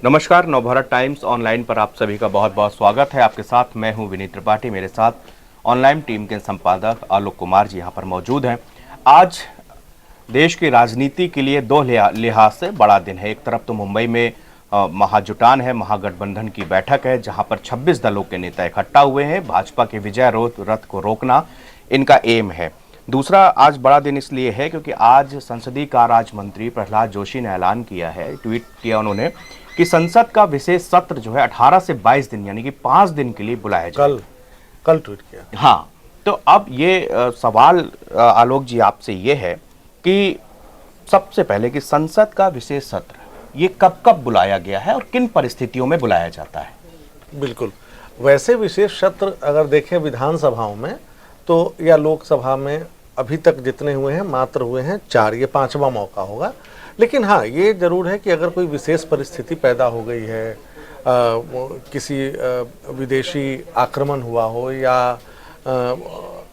नमस्कार, Navbharat times online पर आप सभी का बहुत बहुत स्वागत है। आपके साथ मैं हूं विनीत त्रिपाठी। मेरे साथ ऑनलाइन टीम के संपादक आलोक कुमार जी यहां पर मौजूद हैं। आज देश की राजनीति के लिए दो लिहाज से बड़ा दिन है। एक तरफ तो मुंबई में महाजुटान है, महागठबंधन की बैठक है, जहां पर 26 दलों के नेता इकट्ठा हुए हैं। भाजपा के विजय रथ को रोकना इनका एम है। दूसरा आज बड़ा दिन इसलिए है क्योंकि आज संसदीय कार्य राज्य मंत्री प्रहलाद जोशी ने ऐलान किया है, ट्वीट किया उन्होंने कि संसद का विशेष सत्र जो है 18 से 22 दिन यानी कि 5 दिन के लिए बुलाया जाए। कल ट्वीट किया। हाँ, तो अब ये सवाल आलोक जी आपसे ये है कि सबसे पहले कि संसद का विशेष सत्र ये कब कब बुलाया गया है और किन परिस्थितियों में बुलाया जाता है? बिल्कुल, वैसे विशेष सत्र अगर देखें विधानसभाओं में तो या लोकसभा में अभी तक जितने हुए हैं मात्र हुए हैं 4, ये 5वां मौका होगा। लेकिन हाँ, ये जरूर है कि अगर कोई विशेष परिस्थिति पैदा हो गई है, किसी विदेशी आक्रमण हुआ हो या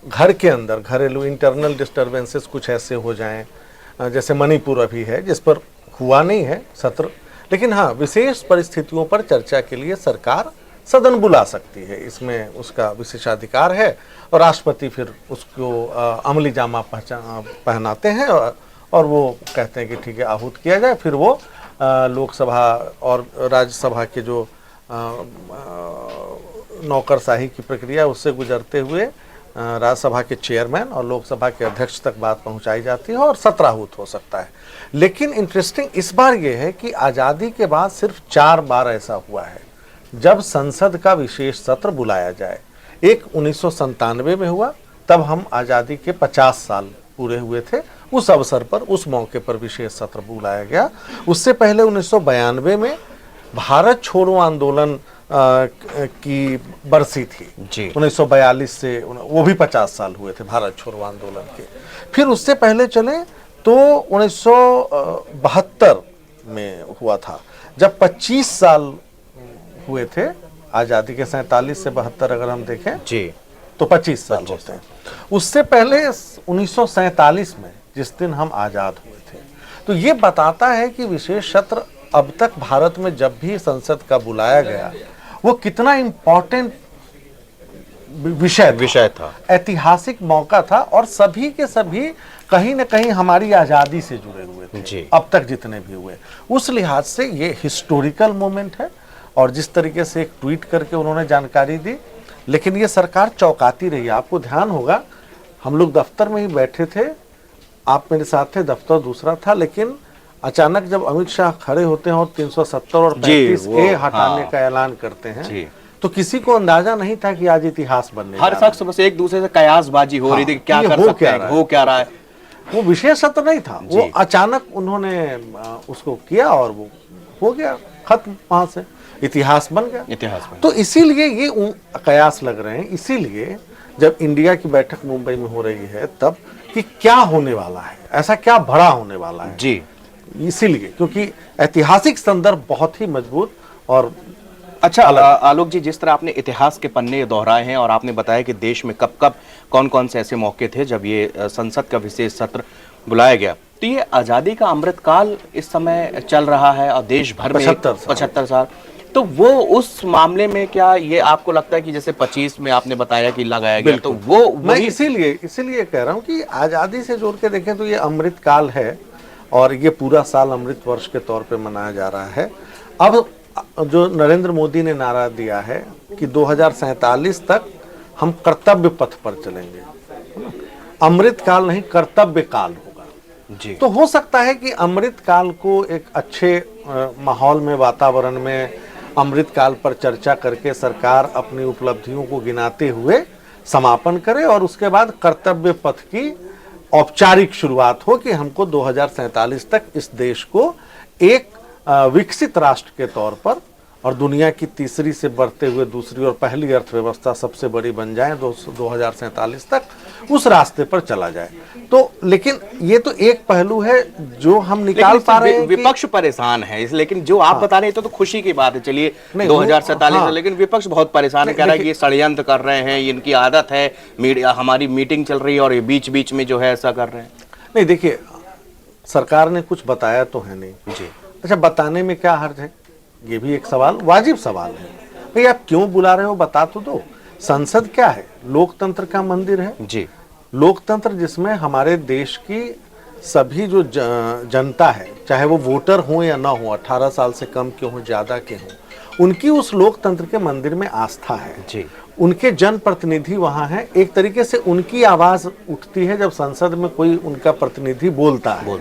घर के अंदर घरेलू इंटरनल डिस्टर्बेंसेस कुछ ऐसे हो जाएं, जैसे मणिपुर अभी है जिस पर हुआ नहीं है सत्र, लेकिन हाँ विशेष परिस्थितियों पर चर्चा के लिए सरकार सदन बुला सकती है, इसमें उसका विशेषाधिकार है और राष्ट्रपति फिर उसको अमली जामा पहनाते हैं और वो कहते हैं कि ठीक है आहूत किया जाए। फिर वो लोकसभा और राज्यसभा के जो नौकरशाही की प्रक्रिया उससे गुजरते हुए राज्यसभा के चेयरमैन और लोकसभा के अध्यक्ष तक बात पहुंचाई जाती है और सत्र आहूत हो सकता है। लेकिन इंटरेस्टिंग इस बार ये है कि आज़ादी के बाद सिर्फ 4 बार ऐसा हुआ है जब संसद का विशेष सत्र बुलाया जाए। एक 1997 में हुआ, तब हम आज़ादी के 50 साल पूरे हुए थे, उस अवसर पर उस मौके पर विशेष सत्र बुलाया गया। उससे पहले 1992 में भारत छोड़ो आंदोलन की बरसी थी जी। 1942 से वो भी 50 साल हुए थे भारत छोड़ो आंदोलन के। फिर उससे पहले चले तो 1972 में हुआ था जब 25 साल हुए थे आज़ादी के। 47 से 72 अगर हम देखें जी तो 25 साल होते हैं। उससे पहले 1947 में जिस दिन हम आज़ाद हुए थे। तो ये बताता है कि विशेष सत्र अब तक भारत में जब भी संसद का बुलाया गया वो कितना इम्पोर्टेंट विषय था, ऐतिहासिक मौका था और सभी के सभी कहीं न कहीं हमारी आज़ादी से जुड़े हुए थे जी। अब तक जितने भी हुए, उस लिहाज से ये हिस्टोरिकल मोमेंट है। और जिस तरीके से एक ट्वीट करके उन्होंने जानकारी दी, लेकिन ये सरकार चौंकाती रही। आपको ध्यान होगा हम लोग दफ्तर में ही बैठे थे, आप मेरे साथ थे, दफ्तर दूसरा था, लेकिन अचानक जब अमित शाह खड़े होते हैं और 370 और 35A हटाने का ऐलान करते हैं तो किसी को अंदाजा नहीं था कि आज इतिहास बनने हर शख्स बस एक दूसरे से कयासबाजी हो रही थी, क्या कर सकते हैं, हो क्या रहा है। वो विशेष सत्र नहीं था, वो अचानक उन्होंने उसको किया और वो हो गया खत्म, वहां से इतिहास बन गया। तो इसीलिए ये कयास लग रहे हैं। इसीलिए जब इंडिया की बैठक मुंबई में हो रही है तब कि क्या होने वाला है, ऐसा क्या बड़ा होने वाला है जी, इसीलिए क्योंकि ऐतिहासिक संदर्भ बहुत ही मजबूत और अच्छा। आलोक जी, जिस तरह आपने इतिहास के पन्ने दोहराए हैं और आपने बताया कि देश में कब कब कौन कौन से ऐसे मौके थे जब ये संसद का विशेष सत्र बुलाया गया, तो ये आज़ादी का अमृतकाल इस समय चल रहा है और देश भर में 75 साल, तो वो उस मामले में क्या ये आपको लगता है कि जैसे 25 में आपने बताया कि लगाया गया, तो वो मैं इसीलिए कह रहा हूँ कि आज़ादी से जोड़ के देखें तो ये अमृत काल है और ये पूरा साल अमृत वर्ष के तौर पे मनाया जा रहा है। अब जो नरेंद्र मोदी ने नारा दिया है कि 2047 तक हम कर्तव्य पथ पर चलेंगे, अमृत काल नहीं कर्तव्य काल होगा जी। तो हो सकता है कि अमृत काल को एक अच्छे माहौल में, वातावरण में अमृत काल पर चर्चा करके सरकार अपनी उपलब्धियों को गिनाते हुए समापन करे और उसके बाद कर्तव्य पथ की औपचारिक शुरुआत हो कि हमको 2047 तक इस देश को एक विकसित राष्ट्र के तौर पर और दुनिया की तीसरी से बढ़ते हुए दूसरी और पहली अर्थव्यवस्था सबसे बड़ी बन जाए 2047 तक, उस रास्ते पर चला जाए। तो लेकिन ये तो एक पहलू है जो हम निकाल पा रहे हैं। विपक्ष परेशान है इस, लेकिन जो आप बता रहे हैं तो खुशी की बात है। चलिए 2047 है, लेकिन विपक्ष बहुत परेशान है, कह रहा है कि ये षड्यंत्र कर रहे हैं, इनकी आदत है, मीडिया हमारी मीटिंग चल रही है और ये बीच बीच में जो है ऐसा कर रहे हैं। नहीं देखिए, सरकार ने कुछ बताया तो है नहीं जी। अच्छा, बताने में क्या हर्ज है? ये भी एक सवाल, वाजिब सवाल है। भाई आप क्यों बुला रहे हो, बता तो दो। संसद क्या है? लोकतंत्र का मंदिर है जी। लोकतंत्र, जिसमें हमारे देश की सभी जो जनता है, चाहे वो वोटर हो या ना हो, 18 साल से कम के हो, ज्यादा के हो, उनकी उस लोकतंत्र के मंदिर में आस्था है। जी। उनके जनप्रतिनिधि वहां हैं, एक तरीके से उनकी आवाज उठती है जब संसद में कोई उनका प्रतिनिधि बोलता है।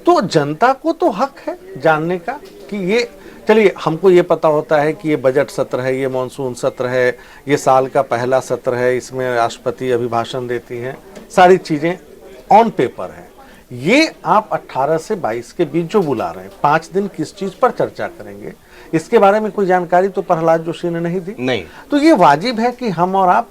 तो जनता को तो हक है जानने का कि ये, चलिए हमको ये पता होता है कि ये बजट सत्र है, ये मॉनसून सत्र है, ये साल का पहला सत्र है, इसमें राष्ट्रपति अभिभाषण देती हैं, सारी चीजें ऑन पेपर है। ये आप 18 से 22 के बीच जो बुला रहे हैं, 5 दिन किस चीज पर चर्चा करेंगे, इसके बारे में कोई जानकारी तो प्रहलाद जोशी ने नहीं दी। नहीं। तो ये वाजिब है कि हम और आप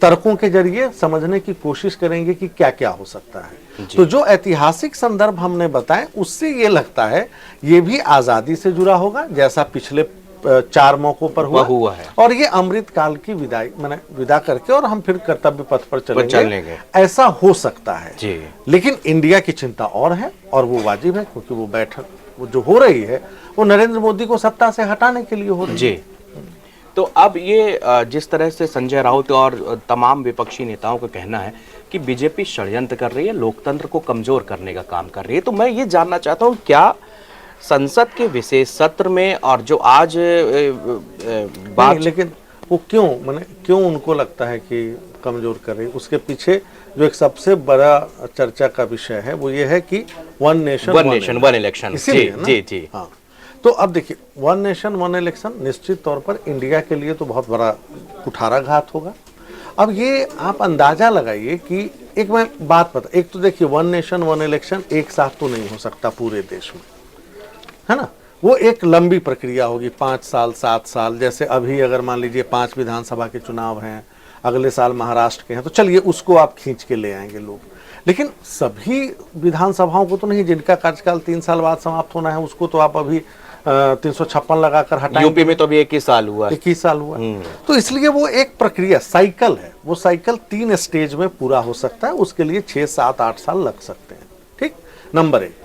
तर्कों के जरिए समझने की कोशिश करेंगे कि क्या क्या हो सकता है। तो जो ऐतिहासिक संदर्भ हमने बताए, उससे ये लगता है ये भी आजादी से जुड़ा होगा, जैसा पिछले 4 मौकों पर हुआ है। और ये अमृत काल की विदाई, मैंने विदा करके और हम फिर कर्तव्य पथ पर चलेंगे, ऐसा हो सकता है जी। लेकिन इंडिया की चिंता और है, और वो वाजिब है, क्योंकि वो बैठक वो जो हो रही है वो नरेंद्र मोदी को सत्ता से हटाने के लिए हो रही है। तो अब ये जिस तरह से संजय राउत और तमाम विपक्षी नेताओं का कहना है कि बीजेपी षड्यंत्र कर रही है, लोकतंत्र को कमजोर करने का काम कर रही है, तो मैं ये जानना चाहता हूँ, क्या संसद के विशेष सत्र में और जो आज बात, लेकिन वो क्यों उनको लगता है कि कमजोर कर रही है? उसके पीछे जो एक सबसे बड़ा चर्चा का विषय है वो ये है कि वन नेशन वन इलेक्शन। जी। हाँ, तो अब देखिए, वन नेशन वन इलेक्शन निश्चित तौर पर इंडिया के लिए तो बहुत बड़ा कुठाराघात होगा। अब ये आप अंदाजा लगाइए कि एक मैं बात बता, एक तो देखिए वन नेशन वन इलेक्शन एक साथ तो नहीं हो सकता पूरे देश में, है ना, वो एक लंबी प्रक्रिया होगी, 5 साल 7 साल। जैसे अभी अगर मान लीजिए 5 विधानसभा के चुनाव हैं, अगले साल महाराष्ट्र के हैं, तो चलिए उसको आप खींच के ले आएंगे लोग। लेकिन सभी विधानसभाओं को तो नहीं, जिनका कार्यकाल 3 साल बाद समाप्त होना है, उसको तो आप अभी 356 लगाकर हटाएंगे। यूपी में तो अभी 21 साल हुआ। तो इसलिए वो एक प्रक्रिया, साइकिल है, वो साइकिल 3 स्टेज में पूरा हो सकता है, उसके लिए 6, 7, 8 साल लग सकते हैं। ठीक, नंबर 1।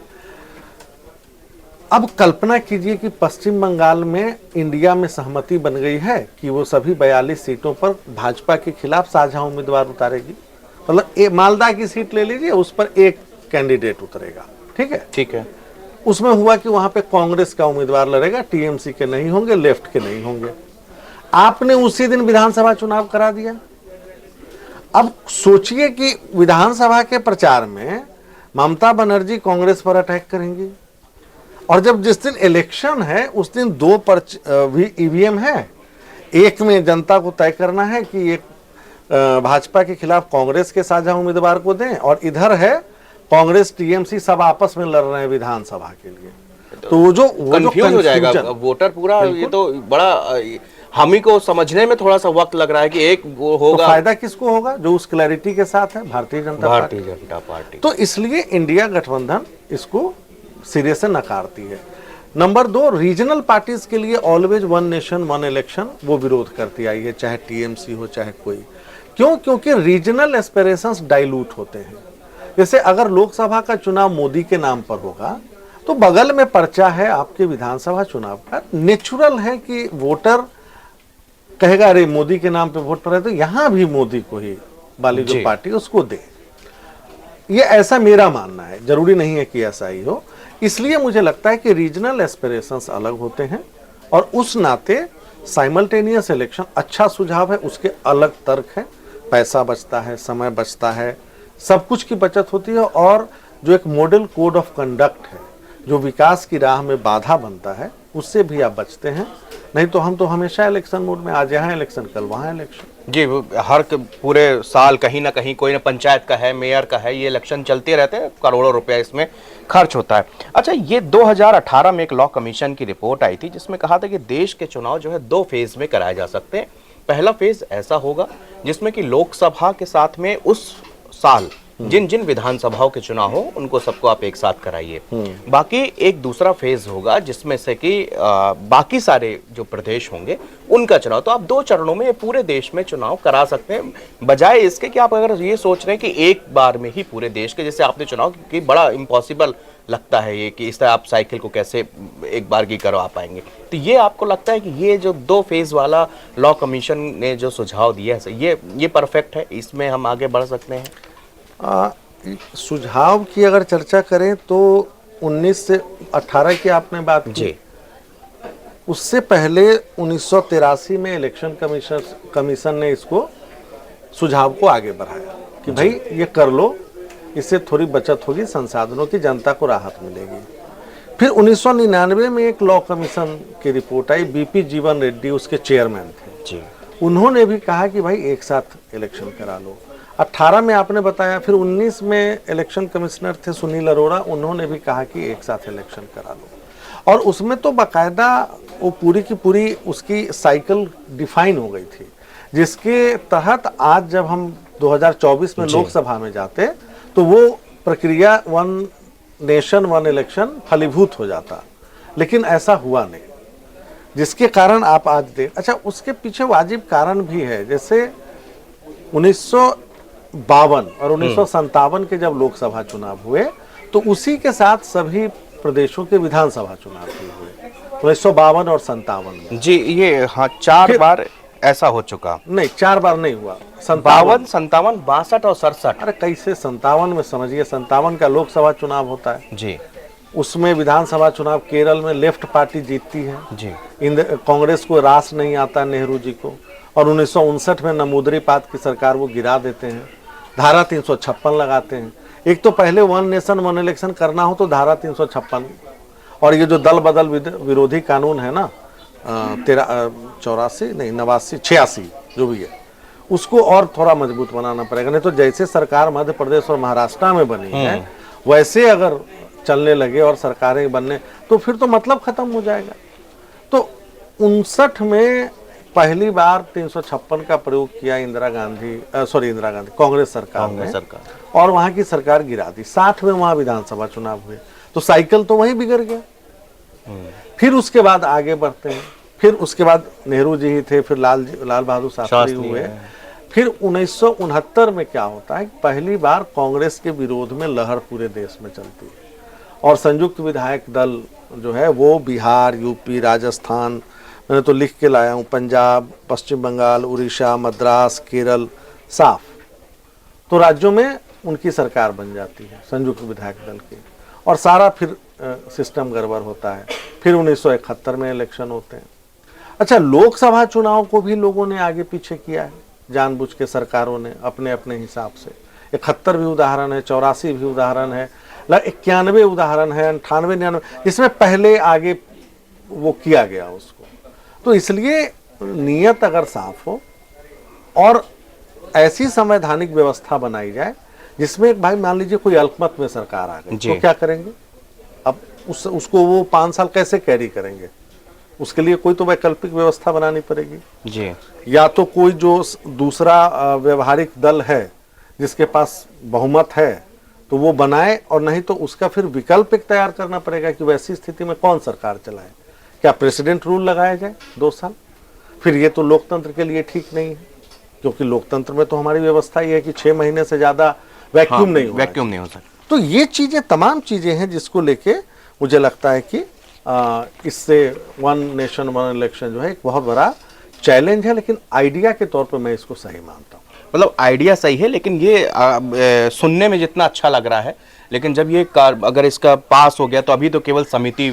अब कल्पना कीजिए कि पश्चिम बंगाल में इंडिया में सहमति बन गई है कि वो सभी 42 सीटों पर भाजपा के खिलाफ साझा उम्मीदवार उतारेगी। मतलब मालदा की सीट ले लीजिए, उस पर एक कैंडिडेट उतरेगा। ठीक है। उसमें हुआ कि वहां पे कांग्रेस का उम्मीदवार लड़ेगा, टीएमसी के नहीं होंगे, लेफ्ट के नहीं होंगे। आपने उसी दिन विधानसभा चुनाव करा दिया। अब सोचिए कि विधानसभा के प्रचार में ममता बनर्जी कांग्रेस पर अटैक करेंगी, और जब जिस दिन इलेक्शन है उस दिन 2 ईवीएम है, एक में जनता को तय करना है कि एक भाजपा के खिलाफ कांग्रेस के साझा उम्मीदवार को दें, और इधर है कांग्रेस टीएमसी सब आपस में लड़ रहे हैं विधानसभा के लिए। तो वो जो कंफ्यूज हो जाएगा वोटर पूरा। ये तो बड़ा हम ही को समझने में थोड़ा सा वक्त लग रहा है कि एक वो होगा, तो फायदा किसको होगा? जो उस क्लैरिटी के साथ है, भारतीय जनता पार्टी। तो इसलिए इंडिया गठबंधन इसको सिरे से नकारती है। नंबर 2, रीजनल पार्टीज के लिए always one nation one election वो विरोध करती आई है, चाहे टीएमसी हो चाहे कोई। क्यों? क्योंकि रीजनल एस्पिरेशंस डाइल्यूट होते हैं। जैसे अगर लोकसभा का चुनाव मोदी के नाम पर होगा तो बगल में पर्चा है आपके विधानसभा चुनाव का, नेचुरल है कि वोटर कहेगा अरे मोदी के नाम पे वोट पड़ा है, तो यहां भी मोदी को ही वाली जो पार्टी उसको दे। ये ऐसा मेरा मानना है, जरूरी नहीं है कि ऐसा ही हो। इसलिए मुझे लगता है कि रीजनल एस्पिरेशंस अलग होते हैं, और उस नाते साइमल्टेनियस इलेक्शन अच्छा सुझाव है। उसके अलग तर्क है, पैसा बचता है, समय बचता है, सब कुछ की बचत होती है, और जो एक मॉडल कोड ऑफ कंडक्ट है जो विकास की राह में बाधा बनता है, उससे भी आप बचते हैं। नहीं तो हम तो हमेशा इलेक्शन मोड में, आज यहाँ इलेक्शन कल वहाँ इलेक्शन। जी, हर पूरे साल कहीं ना कहीं कोई ना पंचायत का है, मेयर का है, ये इलेक्शन चलते रहते हैं, करोड़ों रुपया इसमें खर्च होता है। अच्छा, ये 2018 में एक लॉ कमीशन की रिपोर्ट आई थी जिसमें कहा था कि देश के चुनाव जो है 2 फेज में कराए जा सकते हैं। पहला फेज ऐसा होगा जिसमें कि लोकसभा के साथ में उस साल जिन जिन विधानसभाओं के चुनाव हो उनको सबको आप एक साथ कराइए। बाकी एक दूसरा फेज होगा जिसमें से कि बाकी सारे जो प्रदेश होंगे उनका चुनाव। तो आप 2 चरणों में पूरे देश में चुनाव करा सकते हैं, बजाय इसके कि आप अगर ये सोच रहे हैं कि एक बार में ही पूरे देश के, जैसे आपने चुनाव की, बड़ा इम्पॉसिबल लगता है ये कि इस तरह आप साइकिल को कैसे एक बार की करवा पाएंगे। तो ये आपको लगता है कि ये जो 2 फेज वाला लॉ कमीशन ने जो सुझाव दिया है ये परफेक्ट है, इसमें हम आगे बढ़ सकते हैं? सुझाव की अगर चर्चा करें तो 19 से 18 की आपने बात की जी। उससे पहले 1983 में इलेक्शन कमीशन ने इसको सुझाव को आगे बढ़ाया कि भाई ये कर लो, इससे थोड़ी बचत होगी संसाधनों की, जनता को राहत मिलेगी। फिर 1999 में एक लॉ कमीशन की रिपोर्ट आई, बीपी जीवन रेड्डी उसके चेयरमैन थे जी। उन्होंने भी कहा कि भाई एक साथ इलेक्शन करा लो। 18 में आपने बताया, फिर 19 में इलेक्शन कमिश्नर थे सुनील अरोड़ा, उन्होंने भी कहा कि एक साथ इलेक्शन करा लो। और उसमें तो बाकायदा वो पूरी की पूरी उसकी साइकिल डिफाइन हो गई थी, जिसके तहत आज जब हम 2024 में लोकसभा में जाते तो वो प्रक्रिया वन नेशन वन इलेक्शन फलीभूत हो जाता, लेकिन ऐसा हुआ नहीं, जिसके कारण आप आज देख। अच्छा, उसके पीछे वाजिब कारण भी है, जैसे 1952 और 1957 के जब लोकसभा चुनाव हुए तो उसी के साथ सभी प्रदेशों के विधानसभा चुनाव भी हुए 1952 और 57 में। जी, ये हाँ 4 बार ऐसा हो चुका। नहीं, 4 बार नहीं हुआ, 52, 57, 62 और 67। अरे कैसे 57 में, समझिए 57 का लोकसभा चुनाव होता है जी। उसमें विधानसभा चुनाव केरल में लेफ्ट पार्टी जीतती है जी। कांग्रेस को रास नहीं आता नेहरू जी को, और 1959 में नमूदरीपाद की सरकार वो गिरा देते हैं, धारा 356 लगाते हैं। एक तो पहले वन नेशन वन इलेक्शन करना हो तो धारा 356, और ये जो दल बदल विरोधी कानून है ना 84 नहीं 89 86 जो भी है, उसको और थोड़ा मजबूत बनाना पड़ेगा। नहीं तो जैसे सरकार मध्य प्रदेश और महाराष्ट्र में बनी है वैसे अगर चलने लगे और सरकारें बनने तो फिर तो मतलब खत्म हो जाएगा। तो 59 में पहली बार 356 का प्रयोग किया इंदिरा गांधी कांग्रेस सरकार ने, और वहां की सरकार गिरा दी। 60 में वहां विधानसभा चुनाव हुए तो साइकिल तो वहीं बिगड़ गया। फिर उसके बाद आगे बढ़ते हैं, फिर उसके बाद नेहरू जी ही थे, फिर लाल बहादुर शास्त्री हुए। फिर 1969 में क्या होता है, पहली बार कांग्रेस के विरोध में लहर पूरे देश में चलती है, और संयुक्त विधायक दल जो है वो बिहार, यूपी, राजस्थान, मैंने तो लिख के लाया हूँ, पंजाब, पश्चिम बंगाल, उड़ीसा, मद्रास, केरल, साफ तो राज्यों में उनकी सरकार बन जाती है संयुक्त विधायक दल की, और सारा फिर सिस्टम गड़बड़ होता है। फिर 1971 में इलेक्शन होते हैं। अच्छा, लोकसभा चुनाव को भी लोगों ने आगे पीछे किया है जानबूझ के, सरकारों ने अपने अपने हिसाब से। 71 भी उदाहरण है, 84 भी उदाहरण है, 91 उदाहरण है, 98, 99, जिसमें पहले आगे वो किया गया उसको। तो इसलिए नियत अगर साफ हो और ऐसी संवैधानिक व्यवस्था बनाई जाए जिसमें भाई मान लीजिए कोई अल्पमत में सरकार आ गई तो क्या करेंगे, अब उसको वो 5 साल कैसे कैरी करेंगे, उसके लिए कोई तो वैकल्पिक व्यवस्था बनानी पड़ेगी जी। या तो कोई जो दूसरा व्यवहारिक दल है जिसके पास बहुमत है तो वो बनाए, और नहीं तो उसका फिर विकल्प एक तैयार करना पड़ेगा कि वैसी स्थिति में कौन सरकार चलाए। क्या प्रेसिडेंट रूल लगाया जाए 2 साल? फिर ये तो लोकतंत्र के लिए ठीक नहीं है, क्योंकि लोकतंत्र में तो हमारी व्यवस्था ये है कि 6 महीने से ज्यादा वैक्यूम नहीं हो सकता। तो ये चीजें, तमाम चीजें हैं जिसको लेके मुझे लगता है कि इससे वन नेशन वन इलेक्शन जो है एक बहुत बड़ा चैलेंज है, लेकिन आइडिया के तौर पर मैं इसको सही मानता हूँ। मतलब आइडिया सही है, लेकिन ये सुनने में जितना अच्छा लग रहा है, लेकिन जब ये अगर इसका पास हो गया तो अभी तो केवल समिति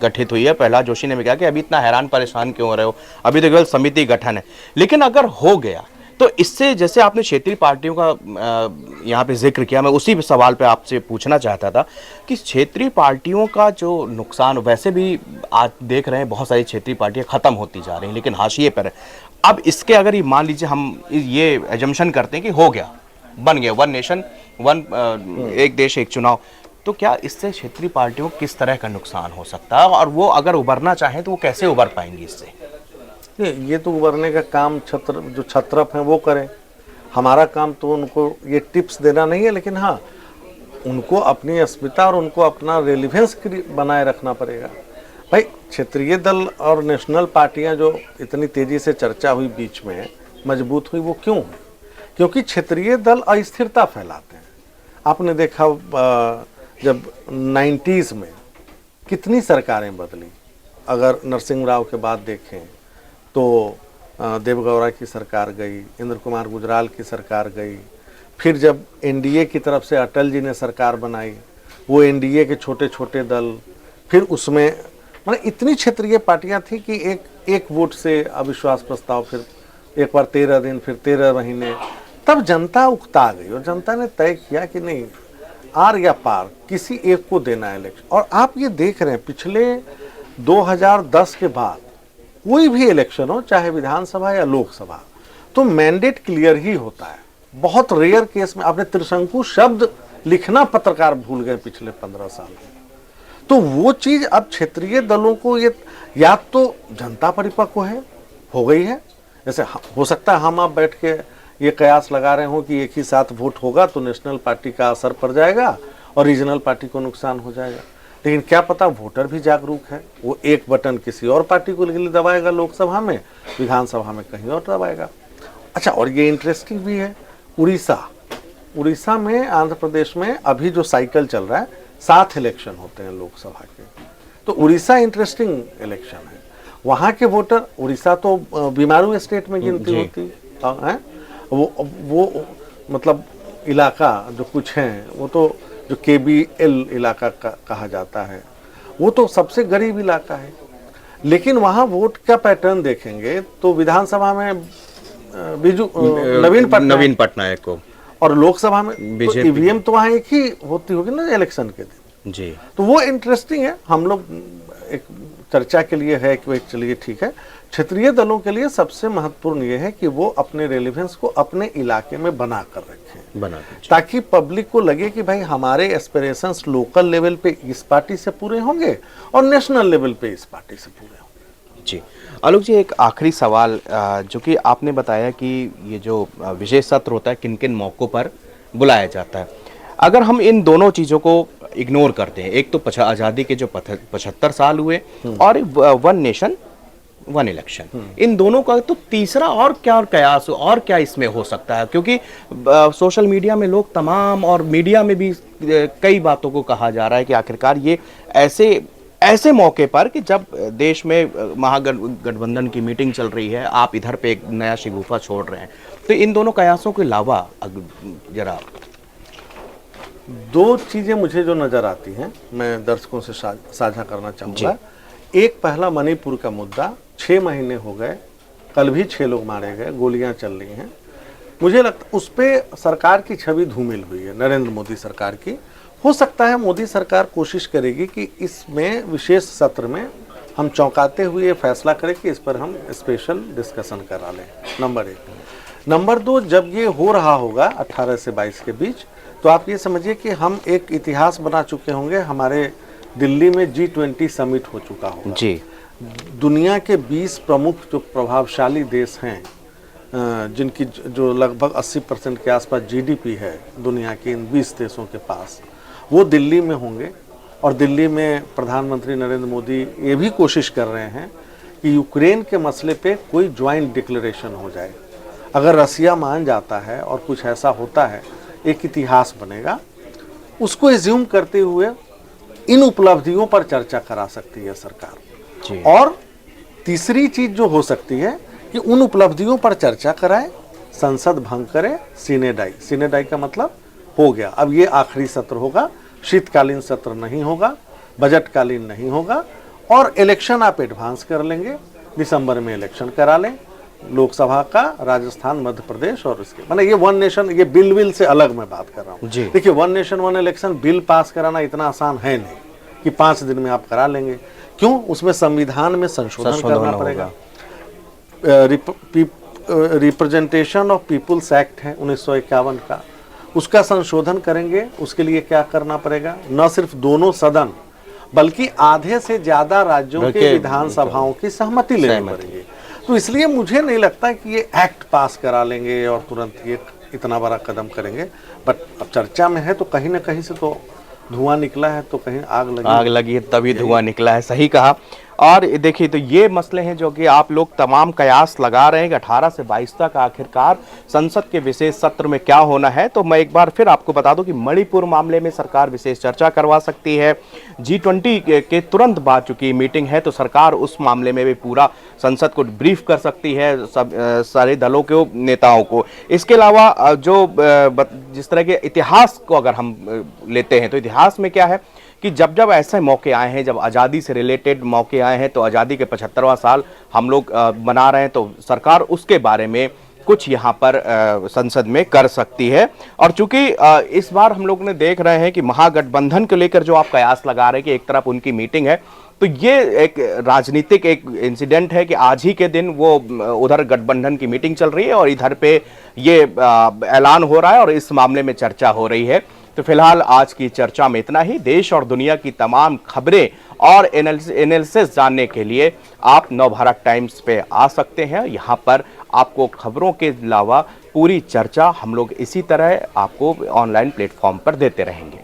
गठित हुई है। प्रहलाद जोशी ने भी कहा कि अभी इतना हैरान परेशान क्यों हो रहे हो, अभी तो केवल समिति गठन है। लेकिन अगर हो गया तो इससे, जैसे आपने क्षेत्रीय पार्टियों का यहाँ पे जिक्र किया, मैं उसी सवाल पे आपसे पूछना चाहता था कि क्षेत्रीय पार्टियों का जो नुकसान, वैसे भी आज देख रहे हैं बहुत सारी क्षेत्रीय पार्टियां खत्म होती जा रही हैं, लेकिन हाशिए पर है। अब इसके अगर ये मान लीजिए हम ये एजम्पशन करते हैं कि हो गया, बन गया वन नेशन वन एक देश एक चुनाव, तो क्या इससे क्षेत्रीय पार्टियों को किस तरह का नुकसान हो सकता है, और वो अगर उभरना चाहें तो वो कैसे उभर पाएंगी इससे? ये तो उभरने का काम जो छत्रप हैं वो करें। हमारा काम तो उनको ये टिप्स देना नहीं है, लेकिन हाँ उनको अपनी अस्मिता और उनको अपना रेलिवेंस बनाए रखना पड़ेगा। भाई क्षेत्रीय दल और नेशनल पार्टियां जो इतनी तेजी से चर्चा हुई बीच में मजबूत हुई, वो क्यों हुई? क्योंकि क्षेत्रीय दल अस्थिरता फैलाते हैं। आपने देखा जब 90s में कितनी सरकारें बदली। अगर नरसिंह राव के बाद देखें तो देवगौड़ा की सरकार गई, इंद्र कुमार गुजराल की सरकार गई, फिर जब एनडीए की तरफ से अटल जी ने सरकार बनाई, वो एनडीए के छोटे छोटे दल, फिर उसमें मतलब इतनी क्षेत्रीय पार्टियां थी कि एक वोट से अविश्वास प्रस्ताव, फिर एक बार 13 दिन, फिर 13 महीने, तब जनता उकता गई और जनता ने तय किया कि नहीं, आर या पार, किसी एक को देना है इलेक्शन। और आप ये देख रहे हैं पिछले 2010 के बाद कोई भी इलेक्शन हो, चाहे विधानसभा या लोकसभा, तो मैंडेट क्लियर ही होता है। बहुत रेयर केस में आपने त्रिशंकु शब्द लिखना पत्रकार भूल गए पिछले 15 साल में। तो वो चीज अब क्षेत्रीय दलों को ये, या तो जनता परिपक्व है, हो गई है, जैसे हो सकता है हम आप बैठ के ये कयास लगा रहे हो कि एक ही साथ वोट होगा तो नेशनल पार्टी का असर पड़ जाएगा और रीजनल पार्टी को नुकसान हो जाएगा, लेकिन क्या पता वोटर भी जागरूक है, वो एक बटन किसी और पार्टी को लिए दबाएगा लोकसभा में, विधानसभा में कहीं और दबाएगा। अच्छा, और ये इंटरेस्टिंग भी है, उड़ीसा में, आंध्र प्रदेश में अभी जो साइकिल चल रहा है, 7 इलेक्शन होते हैं लोकसभा के, तो उड़ीसा इंटरेस्टिंग इलेक्शन है। वहाँ के वोटर, उड़ीसा तो बीमारू स्टेट में गिनती होती है, वो मतलब इलाका जो कुछ हैं, वो तो जो KBL इलाका कहा जाता है, वो तो सबसे गरीब इलाका है। लेकिन वहाँ वोट का पैटर्न देखेंगे तो विधानसभा में नवीन पटनायक को, और लोकसभा में तो ईवीएम तो वहाँ एक ही होती होगी ना इलेक्शन के दिन जी। तो वो इंटरेस्टिंग है। हम लोग एक चर्चा के लिए है कि चलिए ठीक है, क्षेत्रीय दलों के लिए सबसे महत्वपूर्ण ये है कि वो अपने रेलिवेंस को अपने इलाके में बना कर रखें, ताकि पब्लिक को लगे कि भाई हमारे एस्पिरेशंस लोकल लेवल पे इस पार्टी से पूरे होंगे और नेशनल लेवल पे इस पार्टी से पूरे होंगे। जी आलोक जी, एक आखिरी सवाल, जो कि आपने बताया कि ये जो विशेष सत्र होता है किन किन मौक़ों पर बुलाया जाता है, अगर हम इन दोनों चीज़ों को इग्नोर करते हैं, एक तो आज़ादी के जो 75 साल हुए और वन नेशन वन इलेक्शन, इन दोनों का तो तीसरा और क्या कयास और क्या इसमें हो सकता है? क्योंकि सोशल मीडिया में लोग तमाम, और मीडिया में भी कई बातों को कहा जा रहा है कि आखिरकार ये ऐसे मौके पर कि जब देश में महागठबंधन की मीटिंग चल रही है, आप इधर पे एक नया शिगुफा छोड़ रहे हैं, तो इन दोनों कयासों के अलावा जरा 2 चीजें मुझे जो नजर आती हैं, मैं दर्शकों से साझा करना चाहूंगा। एक, पहला मणिपुर का मुद्दा, 6 महीने हो गए, कल भी 6 लोग मारे गए, गोलियां चल रही हैं। मुझे लगता उस पर सरकार की छवि धूमिल हुई है, नरेंद्र मोदी सरकार की। हो सकता है मोदी सरकार कोशिश करेगी कि इसमें विशेष सत्र में हम चौंकाते हुए फैसला करें कि इस पर हम स्पेशल डिस्कशन करा लें, नंबर 1। नंबर 2, जब ये हो रहा होगा 18 से 22 के बीच, तो आप ये समझिए कि हम एक इतिहास बना चुके होंगे, हमारे दिल्ली में G20 समिट हो चुका होगा जी। दुनिया के 20 प्रमुख जो प्रभावशाली देश हैं, जिनकी जो लगभग 80% के आसपास GDP है दुनिया के इन 20 देशों के पास, वो दिल्ली में होंगे। और दिल्ली में प्रधानमंत्री नरेंद्र मोदी ये भी कोशिश कर रहे हैं कि यूक्रेन के मसले पे कोई ज्वाइंट डिक्लेरेशन हो जाए। अगर रसिया मान जाता है और कुछ ऐसा होता है, एक इतिहास बनेगा। उसको एज्यूम करते हुए इन उपलब्धियों पर चर्चा करा सकती है सरकार जी। और तीसरी चीज जो हो सकती है कि उन उपलब्धियों पर चर्चा कराए, संसद भंग करे, सीनेडाई का मतलब हो गया, अब ये आखिरी सत्र होगा, शीतकालीन सत्र नहीं होगा, बजटकालीन नहीं होगा, और इलेक्शन आप एडवांस कर लेंगे, दिसंबर में इलेक्शन करा लें, लोकसभा का, राजस्थान, मध्य प्रदेश, और इसके माने ये वन नेशन, ये बिल से अलग मैं बात कर रहा हूँ। देखिए, one nation one election bill pass कराना इतना आसान है नहीं कि 5 दिन में आप करा लेंगे। क्यों? उसमें संविधान में संशोधन करना पड़ेगा। रिप्रेजेंटेशन ऑफ पीपुल्स एक्ट है 1951 का, उसका संशोधन करेंगे। उसके लिए क्या करना पड़ेगा? न सिर्फ दोनों सदन बल्कि आधे से ज्यादा राज्यों के विधानसभाओं की सहमति लेनी पड़ेगी। तो इसलिए मुझे नहीं लगता कि ये एक्ट पास करा लेंगे और तुरंत ये इतना बड़ा कदम करेंगे। बट अब चर्चा में है तो कहीं ना कहीं से तो धुआं निकला है तो कहीं आग आग लगी है तभी धुआं निकला है, सही कहा। और देखिए तो ये मसले हैं जो कि आप लोग तमाम कयास लगा रहे हैं कि 18 से 22 तक आखिरकार संसद के विशेष सत्र में क्या होना है। तो मैं एक बार फिर आपको बता दूं कि मणिपुर मामले में सरकार विशेष चर्चा करवा सकती है। G20 के तुरंत बाद चूंकि मीटिंग है तो सरकार उस मामले में भी पूरा संसद को ब्रीफ कर सकती है, सब सारे दलों के नेताओं को। इसके अलावा जिस तरह के इतिहास को अगर हम लेते हैं तो इतिहास में क्या है कि जब जब ऐसे मौके आए हैं, जब आज़ादी से रिलेटेड मौके आए हैं, तो आज़ादी के 75वां साल हम लोग मना रहे हैं, तो सरकार उसके बारे में कुछ यहाँ पर संसद में कर सकती है। और चूंकि इस बार हम लोग ने देख रहे हैं कि महागठबंधन को लेकर जो आप कयास लगा रहे हैं कि एक तरफ उनकी मीटिंग है, तो ये एक राजनीतिक एक इंसिडेंट है कि आज ही के दिन वो उधर गठबंधन की मीटिंग चल रही है और इधर पे ये ऐलान हो रहा है और इस मामले में चर्चा हो रही है। तो फिलहाल आज की चर्चा में इतना ही। देश और दुनिया की तमाम खबरें और एनालिसिस जानने के लिए आप नवभारत टाइम्स पे आ सकते हैं। यहाँ पर आपको खबरों के अलावा पूरी चर्चा हम लोग इसी तरह आपको ऑनलाइन प्लेटफॉर्म पर देते रहेंगे।